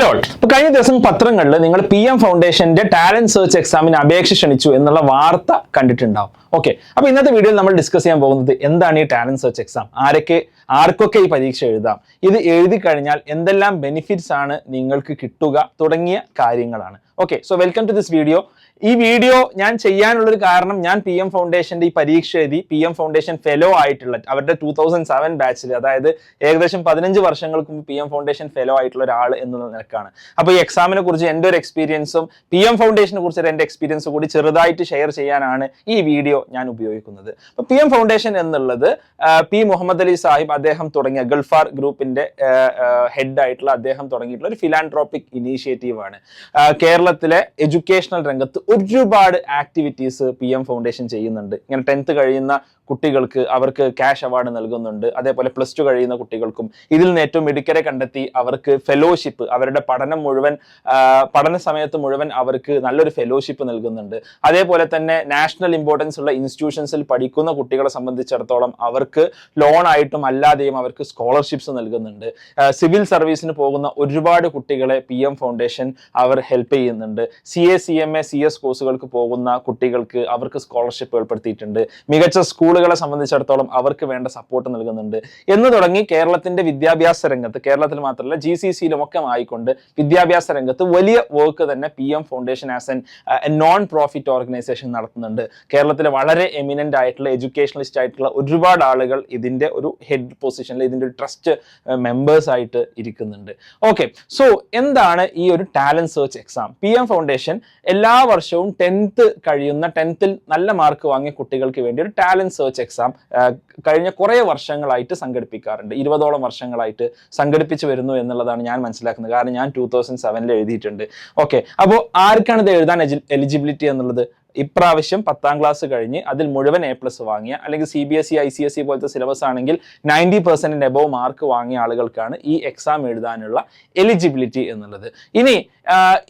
Hello ഇപ്പോൾ കഴിഞ്ഞ ദിവസം പത്രങ്ങളിൽ നിങ്ങൾ PM ഫൗണ്ടേഷന്റെ ടാലന്റ് സെർച്ച് എക്സാമിന് അപേക്ഷ ക്ഷണിച്ചു എന്നുള്ള വാർത്ത കണ്ടിട്ടുണ്ടാവും. ഓക്കെ, അപ്പോൾ ഇന്നത്തെ വീഡിയോയിൽ നമ്മൾ ഡിസ്കസ് ചെയ്യാൻ പോകുന്നത് എന്താണ് ഈ ടാലന്റ് സെർച്ച് എക്സാം, ആർക്കൊക്കെ ഈ പരീക്ഷ എഴുതാം, ഇത് എഴുതി കഴിഞ്ഞാൽ എന്തെല്ലാം ബെനിഫിറ്റ്സ് ആണ് നിങ്ങൾക്ക് കിട്ടുക തുടങ്ങിയ കാര്യങ്ങളാണ്. Okay, so welcome to this video. ഈ വീഡിയോ ഞാൻ ചെയ്യാനുള്ളൊരു കാരണം, ഞാൻ PM ഫൗണ്ടേഷന്റെ ഈ പരീക്ഷ എഴുതി PM ഫൗണ്ടേഷൻ ഫെലോ ആയിട്ടുള്ള അവരുടെ 2007 ബാച്ചിൽ, അതായത് ഏകദേശം 15 വർഷങ്ങൾക്ക് മുമ്പ് PM ഫൗണ്ടേഷൻ ഫെലോ ആയിട്ടുള്ള ഒരാൾ എന്നുള്ള നിലക്കാണ്. അപ്പോൾ ഈ എക്സാമിനെ കുറിച്ച് എൻ്റെ ഒരു എക്സ്പീരിയൻസും PM ഫൗണ്ടേഷനെ കുറിച്ച് എൻ്റെ എക്സ്പീരിയൻസും കൂടി ചെറുതായിട്ട് ഷെയർ ചെയ്യാനാണ് ഈ വീഡിയോ ഞാൻ ഉപയോഗിക്കുന്നത്. അപ്പോൾ PM ഫൗണ്ടേഷൻ എന്നുള്ളത് P മുഹമ്മദ് അലി സാഹിബ് അദ്ദേഹം തുടങ്ങിയ ഗൾഫാർ ഗ്രൂപ്പിന്റെ ഹെഡ് ആയിട്ടുള്ള അദ്ദേഹം തുടങ്ങിയിട്ടുള്ള ഒരു ഫിലാൻട്രോപ്പിക് ഇനീഷ്യേറ്റീവ് ആണ്. കേരളത്തിലെ എഡ്യൂക്കേഷണൽ രംഗത്ത് ഒരുപാട് ആക്ടിവിറ്റീസ് PM ഫൗണ്ടേഷൻ ചെയ്യുന്നുണ്ട്. ഇങ്ങനെ 10th കഴിയുന്ന കുട്ടികൾക്ക് അവർക്ക് ക്യാഷ് അവാർഡ് നൽകുന്നുണ്ട്. അതേപോലെ +2 കഴിയുന്ന കുട്ടികൾക്കും ഇതിൽ നിന്ന് ഏറ്റവും മിടുക്കരെ കണ്ടെത്തി അവർക്ക് ഫെലോഷിപ്പ്, അവരുടെ പഠന സമയത്ത് മുഴുവൻ അവർക്ക് നല്ലൊരു ഫെലോഷിപ്പ് നൽകുന്നുണ്ട്. അതേപോലെ തന്നെ നാഷണൽ ഇമ്പോർട്ടൻസ് ഉള്ള ഇൻസ്റ്റിറ്റ്യൂഷൻസിൽ പഠിക്കുന്ന കുട്ടികളെ സംബന്ധിച്ചിടത്തോളം അവർക്ക് ലോൺ ആയിട്ടും അല്ലാതെയും അവർക്ക് സ്കോളർഷിപ്സ് നൽകുന്നുണ്ട്. സിവിൽ സർവീസിന് പോകുന്ന ഒരുപാട് കുട്ടികളെ PM ഫൗണ്ടേഷൻ അവർ ഹെൽപ്പ് ചെയ്യുന്നുണ്ട്. CA CMA CS കോഴ്സുകൾക്ക് പോകുന്ന കുട്ടികൾക്ക് അവർക്ക് സ്കോളർഷിപ്പ് ഏർപ്പെടുത്തിയിട്ടുണ്ട്. മികച്ച സ്കൂളുകളെ സംബന്ധിച്ചിടത്തോളം അവർക്ക് വേണ്ട സപ്പോർട്ട് നൽകുന്നുണ്ട് എന്ന് തുടങ്ങി കേരളത്തിന്റെ വിദ്യാഭ്യാസ രംഗത്ത്, കേരളത്തിൽ മാത്രമല്ല GCCയിലും ഒക്കെ ആയിക്കൊണ്ട് വിദ്യാഭ്യാസ രംഗത്ത് വലിയ വർക്ക് തന്നെ PM foundation as an non profit organisation നടത്തുന്നുണ്ട്. കേരളത്തിലെ വളരെ എമിനന്റ് ആയിട്ടുള്ള എഡ്യൂക്കേഷണലിസ്റ്റ് ആയിട്ടുള്ള ഒരുപാട് ആളുകൾ ഇതിന്റെ ഒരു ഹെഡ് പൊസിഷനിൽ, ഇതിന്റെ ഒരു ട്രസ്റ്റ് മെമ്പേഴ്സ് ആയിട്ട് ഇരിക്കുന്നുണ്ട്. ഓക്കെ, സോ എന്താണ് ഈ ഒരു talent search exam? PM foundation എല്ലാ വർഷവും 10th നല്ല മാർക്ക് വാങ്ങിയ കുട്ടികൾക്ക് വേണ്ടി ഒരു ടാലന്റ് സെർച്ച് എക്സാം കഴിഞ്ഞ കുറേ വർഷങ്ങളായിട്ട് സംഘടിപ്പിക്കാറുണ്ട്. 20ഓളം വർഷങ്ങളായിട്ട് സംഘടിപ്പിച്ചു വരുന്നു എന്നുള്ളതാണ് ഞാൻ മനസ്സിലാക്കുന്നത്. കാരണം ഞാൻ 2007 എഴുതിയിട്ടുണ്ട്. ഓക്കെ, അപ്പോൾ ആർക്കാണ് ഇത് എഴുതാൻ എലിജിബിലിറ്റി എന്നുള്ളത്? ഇപ്രാവശ്യം 10ാം ക്ലാസ് കഴിഞ്ഞ് അതിൽ മുഴുവൻ A+ വാങ്ങിയ, അല്ലെങ്കിൽ CBSE ICSE പോലത്തെ സിലബസ് ആണെങ്കിൽ 90% എബോവ് മാർക്ക് വാങ്ങിയ ആളുകൾക്കാണ് ഈ എക്സാം എഴുതാനുള്ള എലിജിബിലിറ്റി എന്നുള്ളത്. ഇനി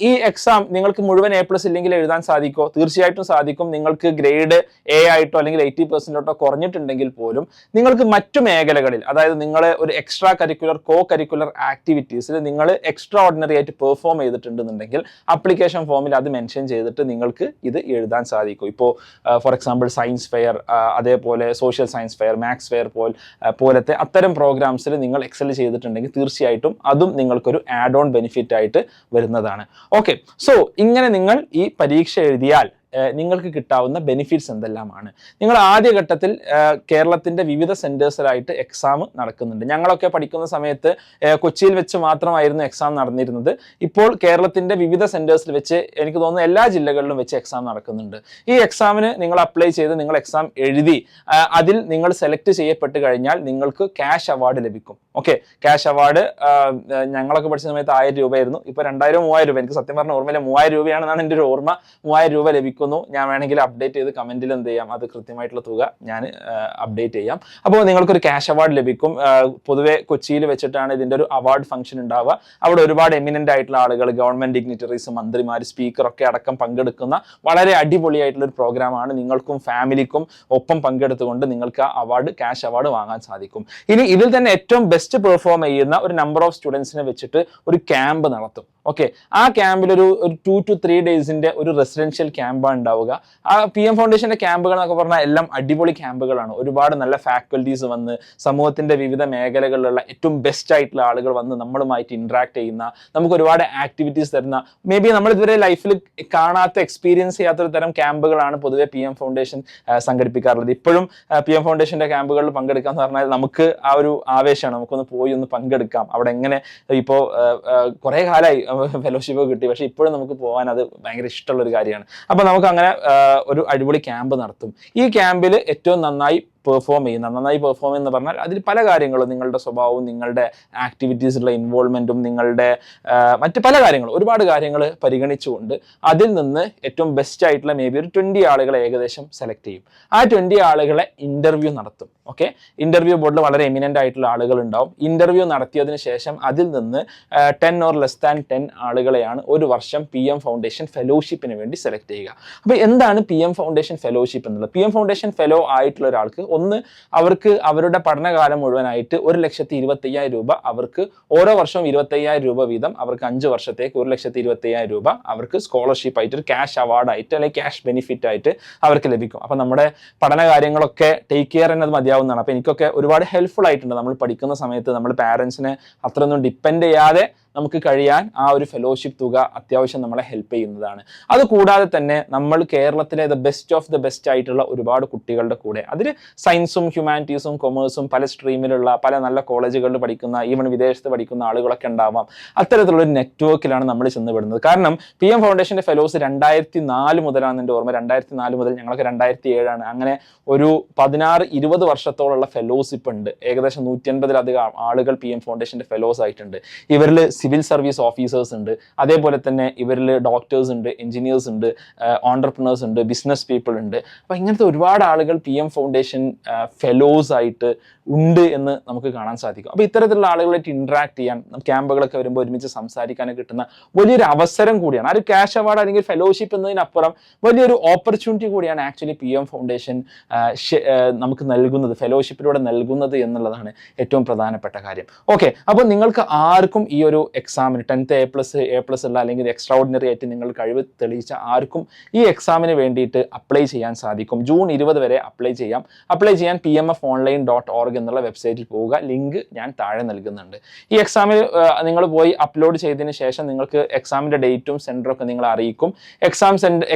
ഈ എക്സാം നിങ്ങൾക്ക് മുഴുവൻ A+ ഇല്ലെങ്കിൽ എഴുതാൻ സാധിക്കുമോ? തീർച്ചയായിട്ടും സാധിക്കും. നിങ്ങൾക്ക് ഗ്രേഡ് A ആയിട്ടോ അല്ലെങ്കിൽ 80% കുറഞ്ഞിട്ടുണ്ടെങ്കിൽ പോലും നിങ്ങൾക്ക് മറ്റു മേഖലകളിൽ, അതായത് നിങ്ങൾ ഒരു എക്സ്ട്രാ കരിക്കുലർ കരിക്കുലർ ആക്ടിവിറ്റീസിൽ നിങ്ങൾ എക്സ്ട്രാ ഓർഡിനറി ആയിട്ട് പെർഫോം ചെയ്തിട്ടുണ്ടെന്നുണ്ടെങ്കിൽ അപ്ലിക്കേഷൻ ഫോമിൽ അത് മെൻഷൻ ചെയ്തിട്ട് നിങ്ങൾക്ക് ഇത് എഴുതാൻ സാധിക്കും. ഇപ്പോൾ ഫോർ എക്സാമ്പിൾ സയൻസ് ഫെയർ, അതേപോലെ social science fair, maths fair പോലത്തെ അത്തരം പ്രോഗ്രാംസിൽ നിങ്ങൾ എക്സൽ ചെയ്തിട്ടുണ്ടെങ്കിൽ തീർച്ചയായിട്ടും അതും നിങ്ങൾക്കൊരു ആഡ് ഓൺ ബെനിഫിറ്റ് ആയിട്ട് വരുന്നതാണ്. ഓക്കെ, സോ ഇങ്ങനെ നിങ്ങൾ ഈ പരീക്ഷ എഴുതിയാൽ നിങ്ങൾക്ക് കിട്ടാവുന്ന ബെനിഫിറ്റ്സ് എന്തെല്ലാമാണ്? നിങ്ങൾ ആദ്യഘട്ടത്തിൽ കേരളത്തിന്റെ വിവിധ സെന്റേഴ്സിലായിട്ട് എക്സാം നടക്കുന്നുണ്ട്. ഞങ്ങളൊക്കെ പഠിക്കുന്ന സമയത്ത് കൊച്ചിയിൽ വെച്ച് മാത്രമായിരുന്നു എക്സാം നടന്നിരുന്നത്. ഇപ്പോൾ കേരളത്തിന്റെ വിവിധ സെന്റേഴ്സിൽ വെച്ച്, എനിക്ക് തോന്നുന്നു എല്ലാ ജില്ലകളിലും വെച്ച് എക്സാം നടക്കുന്നുണ്ട്. ഈ എക്സാമിന് നിങ്ങൾ അപ്ലൈ ചെയ്ത് നിങ്ങൾ എക്സാം എഴുതി അതിൽ നിങ്ങൾ സെലക്ട് ചെയ്യപ്പെട്ട് കഴിഞ്ഞാൽ നിങ്ങൾക്ക് ക്യാഷ് അവാർഡ് ലഭിക്കും. ഓക്കെ, ക്യാഷ് അവാർഡ് ഞങ്ങളൊക്കെ പഠിച്ച സമയത്ത് 1000 രൂപയായിരുന്നു. ഇപ്പോൾ 2000-3000 രൂപ, എനിക്ക് സത്യം പറഞ്ഞ ഓർമ്മയില്ല, 3000 രൂപയാണെന്നാണ് എൻ്റെ ഒരു ഓർമ്മ. 3000 രൂപ ലഭിക്കും. ഞാൻ വേണമെങ്കിൽ അപ്ഡേറ്റ് ചെയ്ത് കമന്റിൽ എന്ത് ചെയ്യാം, അത് കൃത്യമായിട്ടുള്ള തുക ഞാൻ അപ്ഡേറ്റ് ചെയ്യാം. അപ്പോൾ നിങ്ങൾക്കൊരു ക്യാഷ് അവാർഡ് ലഭിക്കും. പൊതുവെ കൊച്ചിയിൽ വെച്ചിട്ടാണ് ഇതിന്റെ ഒരു അവാർഡ് ഫംഗ്ഷൻ ഉണ്ടാവുക. അവിടെ ഒരുപാട് എമിനന്റ് ആയിട്ടുള്ള ആളുകൾ, ഗവൺമെന്റ് ഡിഗ്നിറ്ററീസ്, മന്ത്രിമാർ, സ്പീക്കർ ഒക്കെ അടക്കം പങ്കെടുക്കുന്ന വളരെ അടിപൊളിയായിട്ടുള്ള ഒരു പ്രോഗ്രാമാണ്. നിങ്ങൾക്കും ഫാമിലിക്കും ഒപ്പം പങ്കെടുത്തുകൊണ്ട് നിങ്ങൾക്ക് ആ അവാർഡ്, ക്യാഷ് അവാർഡ് വാങ്ങാൻ സാധിക്കും. ഇനി ഇതിൽ തന്നെ ഏറ്റവും ബെസ്റ്റ് പെർഫോം ചെയ്യുന്ന ഒരു നമ്പർ ഓഫ് സ്റ്റുഡൻസിനെ വെച്ചിട്ട് ഒരു ക്യാമ്പ് നടത്തും. ഓക്കെ, ആ ക്യാമ്പിൽ ഒരു 2 to 3 ഡേയ്സിന്റെ ഒരു റെസിഡൻഷ്യൽ ക്യാമ്പാണ് ഉണ്ടാവുക. ആ PM ഫൗണ്ടേഷന്റെ ക്യാമ്പുകൾ എന്നൊക്കെ പറഞ്ഞാൽ എല്ലാം അടിപൊളി ക്യാമ്പുകളാണ്. ഒരുപാട് നല്ല ഫാക്കൽറ്റീസ് വന്ന് സമൂഹത്തിന്റെ വിവിധ മേഖലകളിലുള്ള ഏറ്റവും ബെസ്റ്റ് ആയിട്ടുള്ള ആളുകൾ വന്ന് നമ്മളുമായിട്ട് ഇന്ററാക്ട് ചെയ്യുന്ന, നമുക്ക് ഒരുപാട് ആക്ടിവിറ്റീസ് തരുന്ന, മേ ബി നമ്മൾ ഇതുവരെ ലൈഫിൽ കാണാത്ത, എക്സ്പീരിയൻസ് ചെയ്യാത്തൊരു തരം ക്യാമ്പുകളാണ് പൊതുവെ PM ഫൗണ്ടേഷൻ സംഘടിപ്പിക്കാറുള്ളത്. ഇപ്പോഴും PM ഫൗണ്ടേഷന്റെ ക്യാമ്പുകളിൽ പങ്കെടുക്കുക എന്ന് പറഞ്ഞാൽ നമുക്ക് ആ ഒരു ആവേശമാണ്, നമുക്കൊന്ന് പോയി ഒന്ന് പങ്കെടുക്കാം. അവിടെ എങ്ങനെ ഇപ്പോൾ കുറെ കാലമായി ഫെലോഷിപ്പ് കിട്ടി, പക്ഷെ ഇപ്പോഴും നമുക്ക് പോകാൻ അത് ഭയങ്കര ഇഷ്ടമുള്ള ഒരു കാര്യമാണ്. അപ്പൊ നമുക്ക് അങ്ങനെ ഒരു അടിപൊളി ക്യാമ്പ് നടത്തും. ഈ ക്യാമ്പിൽ ഏറ്റവും നന്നായി പെർഫോം എന്ന് പറഞ്ഞാൽ അതിൽ പല കാര്യങ്ങളും, നിങ്ങളുടെ സ്വഭാവവും നിങ്ങളുടെ ആക്ടിവിറ്റീസിലുള്ള ഇൻവോൾവ്മെന്റും നിങ്ങളുടെ മറ്റ് പല കാര്യങ്ങളും, ഒരുപാട് കാര്യങ്ങൾ പരിഗണിച്ചുകൊണ്ട് അതിൽ നിന്ന് ഏറ്റവും ബെസ്റ്റ് ആയിട്ടുള്ള മേ ബി ഒരു 20 ആളുകളെ ഏകദേശം സെലക്ട് ചെയ്യും. ആ 20 ആളുകളെ ഇന്റർവ്യൂ നടത്തും. ഓക്കെ, ഇന്റർവ്യൂ ബോർഡിൽ വളരെ എമിനന്റ് ആയിട്ടുള്ള ആളുകൾ ഉണ്ടാവും. ഇന്റർവ്യൂ നടത്തിയതിനു ശേഷം അതിൽ നിന്ന് 10 or less than 10 ആളുകളെയാണ് ഒരു വർഷം PM ഫൗണ്ടേഷൻ ഫെലോഷിപ്പിന് വേണ്ടി സെലക്ട് ചെയ്യുക. അപ്പോൾ എന്താണ് PM ഫൗണ്ടേഷൻ ഫെലോഷിപ്പ് എന്നുള്ളത്? PM ഫൗണ്ടേഷൻ ഫെലോ ആയിട്ടുള്ള ഒരാൾക്ക് ഒന്ന്, അവർക്ക് അവരുടെ പഠനകാലം മുഴുവനായിട്ട് 1,25,000 രൂപ അവർക്ക് ഓരോ വർഷവും 25,000 രൂപ വീതം അവർക്ക് 5 വർഷത്തേക്ക് 1,25,000 രൂപ അവർക്ക് സ്കോളർഷിപ്പ് ആയിട്ട്, ഒരു ക്യാഷ് അവാർഡായിട്ട് അല്ലെങ്കിൽ ക്യാഷ് ബെനിഫിറ്റ് ആയിട്ട് അവർക്ക് ലഭിക്കും. അപ്പം നമ്മുടെ പഠന കാര്യങ്ങളൊക്കെ ടേക്ക് കെയർ എന്നത് മതിയാവുന്നതാണ്. അപ്പം എനിക്കൊക്കെ ഒരുപാട് ഹെൽപ്ഫുൾ ആയിട്ടുണ്ട്. നമ്മൾ പഠിക്കുന്ന സമയത്ത് നമ്മൾ പാരൻസിനെ അത്രയൊന്നും ഡിപ്പെൻഡ് ചെയ്യാതെ നമുക്ക് കഴിയാൻ ആ ഒരു ഫെലോഷിപ്പ് തുക അത്യാവശ്യം നമ്മളെ ഹെൽപ്പ് ചെയ്യുന്നതാണ്. അതുകൂടാതെ തന്നെ നമ്മൾ കേരളത്തിലെ ബെസ്റ്റ് ഓഫ് ദ ബെസ്റ്റ് ആയിട്ടുള്ള ഒരുപാട് കുട്ടികളുടെ കൂടെ, അതിൽ സയൻസും ഹ്യൂമാനിറ്റീസും കൊമേഴ്സും പല സ്ട്രീമിലുള്ള പല നല്ല കോളേജുകളിൽ പഠിക്കുന്ന, ഈവൻ വിദേശത്ത് പഠിക്കുന്ന ആളുകളൊക്കെ ഉണ്ടാവാം. അത്തരത്തിലുള്ള ഒരു നെറ്റ്വർക്കിലാണ് നമ്മൾ ചെന്നുപെടുന്നത്. കാരണം PM ഫൗണ്ടേഷന്റെ ഫെലോസ് 2004 മുതലാണ് എൻ്റെ ഓർമ്മ. 2004 മുതൽ, ഞങ്ങളൊക്കെ 2007 അങ്ങനെ ഒരു 16-20 വർഷത്തോളമുള്ള ഫെലോഷിപ്പ് ഉണ്ട്. ഏകദേശം 150-ലധികം ആളുകൾ PM ഫൗണ്ടേഷന്റെ ഫെലോസ് ആയിട്ടുണ്ട്. ഇവരിൽ സിവിൽ സർവീസ് ഓഫീസേഴ്സ് ഉണ്ട്, അതേപോലെ തന്നെ ഇവരിൽ ഡോക്ടേഴ്സ് ഉണ്ട്, എഞ്ചിനീയേഴ്സ് ഉണ്ട്, ഓൺടർപ്രണേഴ്സ് ഉണ്ട്, ബിസിനസ് പീപ്പിൾ ഉണ്ട്. അപ്പം ഇങ്ങനത്തെ ഒരുപാട് ആളുകൾ PM ഫൗണ്ടേഷൻ ഫെലോസ് ആയിട്ട് ഉണ്ട് എന്ന് നമുക്ക് കാണാൻ സാധിക്കും. അപ്പോൾ ഇത്തരത്തിലുള്ള ആളുകളായിട്ട് ഇന്ററാക്ട് ചെയ്യാൻ, ക്യാമ്പുകളൊക്കെ വരുമ്പോൾ ഒരുമിച്ച് സംസാരിക്കാനൊക്കെ കിട്ടുന്ന വലിയൊരു അവസരം കൂടിയാണ്. ആ ഒരു ക്യാഷ് അവാർഡ് അല്ലെങ്കിൽ ഫെലോഷിപ്പ് എന്നതിനപ്പുറം വലിയൊരു ഓപ്പർച്യൂണിറ്റി കൂടിയാണ് ആക്ച്വലി PM ഫൗണ്ടേഷൻ നമുക്ക് നൽകുന്നത്, ഫെലോഷിപ്പിലൂടെ നൽകുന്നത് എന്നുള്ളതാണ് ഏറ്റവും പ്രധാനപ്പെട്ട കാര്യം. ഓക്കെ, അപ്പോൾ നിങ്ങൾക്ക് ആർക്കും ഈ ഒരു എക്സാമിന് 10th A+ ഉള്ള അല്ലെങ്കിൽ എക്സ്ട്രാ ഓർഡിനറി ആയിട്ട് നിങ്ങൾ കഴിവ് തെളിയിച്ച ആർക്കും ഈ എക്സാമിന് വേണ്ടിയിട്ട് അപ്ലൈ ചെയ്യാൻ സാധിക്കും. ജൂൺ 20 വരെ അപ്ലൈ ചെയ്യാം. അപ്ലൈ ചെയ്യാൻ pmfonline.org എന്നുള്ള വെബ്സൈറ്റിൽ പോവുക. ലിങ്ക് ഞാൻ താഴെ നൽകുന്നുണ്ട്. ഈ എക്സാമിൽ നിങ്ങൾ പോയി അപ്ലോഡ് ചെയ്തതിന് ശേഷം നിങ്ങൾക്ക് എക്സാമിൻ്റെ ഡേറ്റും സെൻറ്ററും ഒക്കെ നിങ്ങൾ അറിയിക്കും.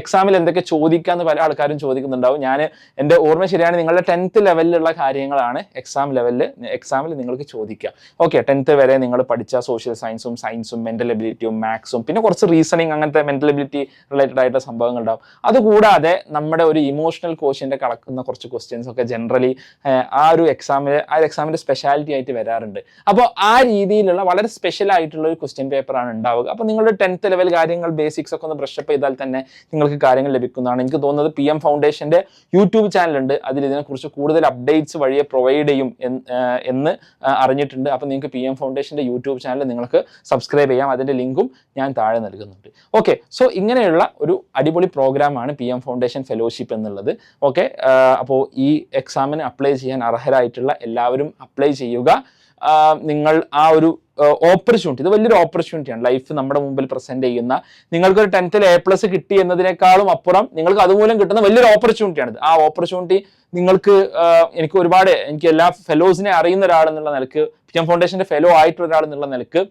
എക്സാമിൽ എന്തൊക്കെ ചോദിക്കാമെന്ന് പല ആൾക്കാരും ചോദിക്കുന്നുണ്ടാവും. ഞാൻ എൻ്റെ ഓർമ്മ ശരിയാണ്, നിങ്ങളുടെ 10th ലെവലിലുള്ള കാര്യങ്ങളാണ് എക്സാമിൽ നിങ്ങൾക്ക് ചോദിക്കുക. ഓക്കെ, 10th വരെ നിങ്ങൾ പഠിച്ച സോഷ്യൽ സയൻസും മെന്റൽ എബിലിറ്റിയും മാത്സും പിന്നെ കുറച്ച് റീസണിങ്, അങ്ങനത്തെ മെന്റൽ എബിലിറ്റി റിലേറ്റഡ് ആയിട്ട് സംഭവങ്ങൾ ഉണ്ടാവും. അതുകൂടാതെ നമ്മുടെ ഒരു ഇമോഷണൽ കോഷ്യന്റ് കളക്കുന്ന കുറച്ച് ക്വസ്റ്റ്യൻസ് ഒക്കെ ജനറലി ആ ഒരു എക്സാമിന്റെ സ്പെഷ്യാലിറ്റി ആയിട്ട് വരാറുണ്ട്. അപ്പോൾ ആ രീതിയിലുള്ള വളരെ സ്പെഷ്യൽ ആയിട്ടുള്ള ഒരു ക്വസ്റ്റ്യൻ പേപ്പറാണ് ഉണ്ടാവുക. അപ്പോൾ നിങ്ങളുടെ 10th ലെവൽ കാര്യങ്ങൾ ബേസിക്സ് ഒക്കെ ഒന്ന് ബ്രഷപ്പ് ചെയ്താൽ തന്നെ നിങ്ങൾക്ക് കാര്യങ്ങൾ ലഭിക്കുന്നതാണ്. എനിക്ക് തോന്നുന്നത് PM ഫൗണ്ടേഷന്റെ യൂട്യൂബ് ചാനലുണ്ട്, അതിൽ ഇതിനെക്കുറിച്ച് കൂടുതൽ അപ്ഡേറ്റ്സ് വഴിയെ പ്രൊവൈഡ് ചെയ്യും എന്ന് അറിഞ്ഞിട്ടുണ്ട്. അപ്പോൾ നിങ്ങൾക്ക് PM ഫൗണ്ടേഷന്റെ യൂട്യൂബ് ചാനൽ നിങ്ങൾക്ക് സബ്സ്ക്രൈബ് ചെയ്യാം. അതിൻ്റെ ലിങ്കും ഞാൻ താഴെ നൽകുന്നുണ്ട്. ഓക്കെ, സോ ഇങ്ങനെയുള്ള ഒരു അടിപൊളി പ്രോഗ്രാമാണ് PM ഫൗണ്ടേഷൻ ഫെലോഷിപ്പ് എന്നുള്ളത്. ഓക്കെ, അപ്പോൾ ഈ എക്സാമിന് അപ്ലൈ ചെയ്യാൻ അർഹരായിട്ടുള്ള എല്ലാവരും അപ്ലൈ ചെയ്യുക. നിങ്ങൾ ആ ഒരു ഓപ്പർച്യൂണിറ്റി, ഇത് വലിയൊരു ഓപ്പർച്യൂണിറ്റിയാണ്. ലൈഫ് നമ്മുടെ മുമ്പിൽ പ്രസന്റ് ചെയ്യുന്ന, നിങ്ങൾക്കൊരു 10th A+ കിട്ടി എന്നതിനേക്കാളും അപ്പുറം നിങ്ങൾക്ക് അതുമൂലം കിട്ടുന്ന വലിയൊരു ഓപ്പർച്യൂണിറ്റിയാണിത്. ആ ഓപ്പർച്യൂണിറ്റി നിങ്ങൾക്ക്, എനിക്ക് എല്ലാ ഫെലോസിനെ അറിയുന്ന ഒരാളെന്നുള്ള നിലക്ക്, PM ഫൗണ്ടേഷന്റെ ഫെലോ ആയിട്ടുള്ള ഒരാളെന്നുള്ള നിലക്ക്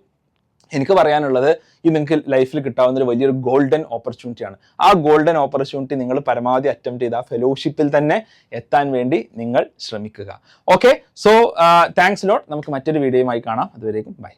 എനിക്ക് പറയാനുള്ളത്, ഈ നിങ്ങൾക്ക് ലൈഫിൽ കിട്ടാവുന്ന ഒരു വലിയൊരു ഗോൾഡൻ ഓപ്പർച്യൂണിറ്റിയാണ്. ആ ഗോൾഡൻ ഓപ്പർച്യൂണിറ്റി നിങ്ങൾ പരമാവധി അറ്റംപ്റ്റ് ചെയ്ത് ആ ഫെലോഷിപ്പിൽ തന്നെ എത്താൻ വേണ്ടി നിങ്ങൾ ശ്രമിക്കുക. Okay, so thanks lot. നമുക്ക് മറ്റൊരു വീഡിയോയുമായി കാണാം. അതുവരേക്കും ബൈ.